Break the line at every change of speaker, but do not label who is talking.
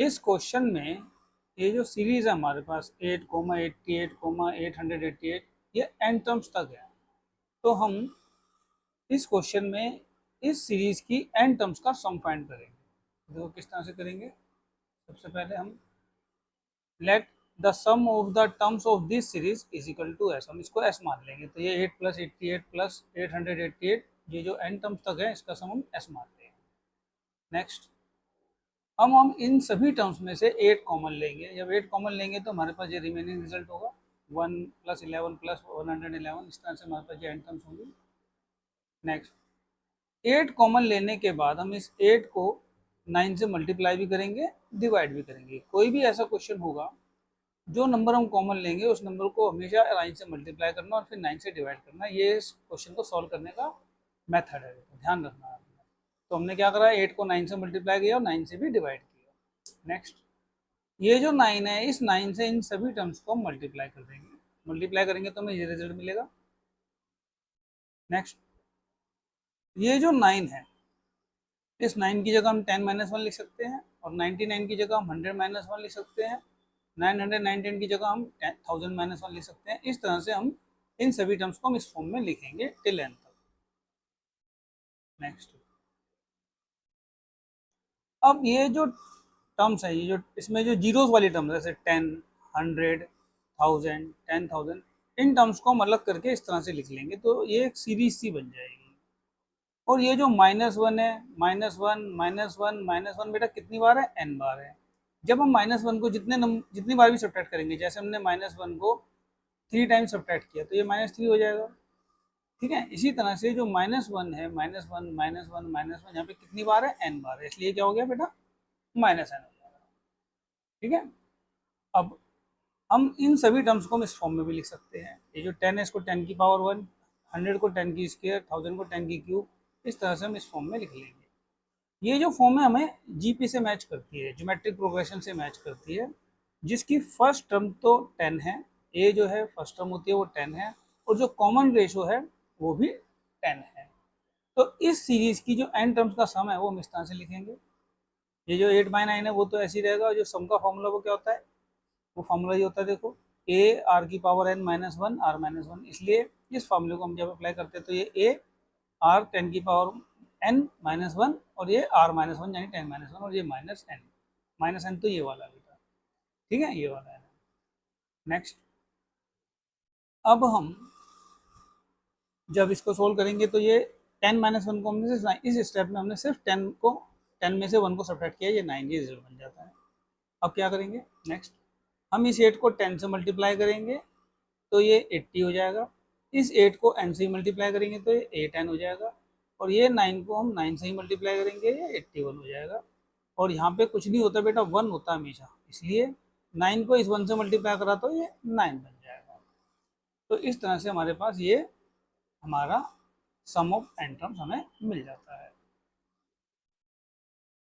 इस क्वेश्चन में ये जो सीरीज है हमारे पास 8,88,888 ये n टर्म्स तक है। तो हम इस क्वेश्चन में इस सीरीज की n टर्म्स का सम फाइंड करेंगे। देखो किस तरह से करेंगे। सबसे पहले हम let the sum of the terms of this series is equal to S, हम इसको एस मान लेंगे। तो ये 8 + 88 + 888 ये जो n टर्म्स तक है इसका सम हम एस मानते हैं। नेक्स्ट हम इन सभी टर्म्स में से 8 कॉमन लेंगे। जब 8 कॉमन लेंगे तो हमारे पास ये रिमेनिंग रिजल्ट होगा 1 + 11 + 111। इस तरह से हमारे पास ये n टर्म्स होंगी। नेक्स्ट 8 कॉमन लेने के बाद हम इस 8 को 9 से मल्टीप्लाई भी करेंगे, डिवाइड भी करेंगे। कोई भी ऐसा क्वेश्चन होगा जो नंबर हम कॉमन लेंगे उस नंबर को हमेशा 9 से मल्टीप्लाई करना और फिर 9 से डिवाइड करना, ये इस क्वेश्चन को सॉल्व करने का मेथड है, ध्यान रखना है। तो हमने क्या करा, 8 को 9 से मल्टीप्लाई किया और 9 से भी डिवाइड किया। नेक्स्ट ये जो 9 है, इस 9 से इन सभी टर्म्स को हम मल्टीप्लाई कर देंगे। मल्टीप्लाई करेंगे तो हमें ये रिजल्ट मिलेगा। नेक्स्ट ये जो 9 है, इस 9 की जगह हम 10 - 1 लिख सकते हैं और 99 की जगह हम 100 - 1 लिख सकते हैं। 919 की जगह हम 1000 - 1 लिख सकते हैं। इस तरह से हम इन सभी टर्म्स को हम इस फॉर्म में लिखेंगे टिल एन तक। नेक्स्ट अब ये जो टर्म्स है, ये जो इसमें जो जीरोस वाली टर्म्स जैसे 10, 100, 1000, 10,000, इन टर्म्स को हम अलग करके इस तरह से लिख लेंगे तो ये एक सीरीज सी बन जाएगी। और ये जो -1 है, -1, -1, -1 बेटा कितनी बार है, n बार है। जब हम -1 को जितनी बार भी सब्ट्रैक्ट करेंगे, जैसे हमने -1 को 3 टाइम्स सब्ट्रैक्ट किया तो ये -3 हो जाएगा। ठीक है, इसी तरह से जो -1 है, -1, -1, -1 यहाँ पे कितनी बार है, n बार है, इसलिए क्या हो गया बेटा, -n हो जाएगा। ठीक है, अब हम इन सभी टर्म्स को हम इस फॉर्म में भी लिख सकते हैं। ये जो 10 है इसको 10 की पावर 1, 100 को 10 की स्क्वायर, 1000 को 10 की क्यूब, इस तरह से हम इस फॉर्म में लिख लेंगे। ये जो फॉर्म है हमें जीपी से मैच करती है, ज्योमेट्रिक प्रोग्रेशन से मैच करती है, जिसकी फर्स्ट टर्म तो 10 है, ए जो है फर्स्ट टर्म होती है वो 10 है, और जो कॉमन रेशो है वो भी 10 है। तो इस सीरीज की जो n टर्म्स का सम है वो हम इस तरह से लिखेंगे। ये जो 8/9 है वो तो ऐसे ही रहेगा, और जो सम का फॉर्मूला वो क्या होता है, वो फॉर्मूला ये होता है, देखो ए आर की पावर n - 1 r - 1, इसलिए इस फॉर्मूले को हम जब अप्लाई करते हैं तो ये ए आर 10 की पावर n - 1 और ये r - 1 यानी 10 - 1 और ये -n तो ये वाला बेटा। ठीक है, ये वाला है। नेक्स्ट अब हम जब इसको सोल्व करेंगे तो ये 10 - 1 को हमने इस स्टेप में हमने सिर्फ 10 में से 1 को सब्ट्रैक्ट किया, ये 9 ये रिजल्ट बन जाता है। अब क्या करेंगे, नेक्स्ट हम इस 8 को 10 से मल्टीप्लाई करेंगे तो ये 80 हो जाएगा। इस 8 को n से ही मल्टीप्लाई करेंगे तो ये 8n हो जाएगा, और ये 9 को हम 9 से ही मल्टीप्लाई करेंगे ये 81 हो जाएगा। और यहाँ पे कुछ नहीं होता बेटा, 1 होता है हमेशा, इसलिए 9 को इस 1 से मल्टीप्लाई करा तो ये 9 बन जाएगा। तो इस तरह से हमारे पास ये हमारा सम ऑफ n टर्म्स हमें मिल जाता है।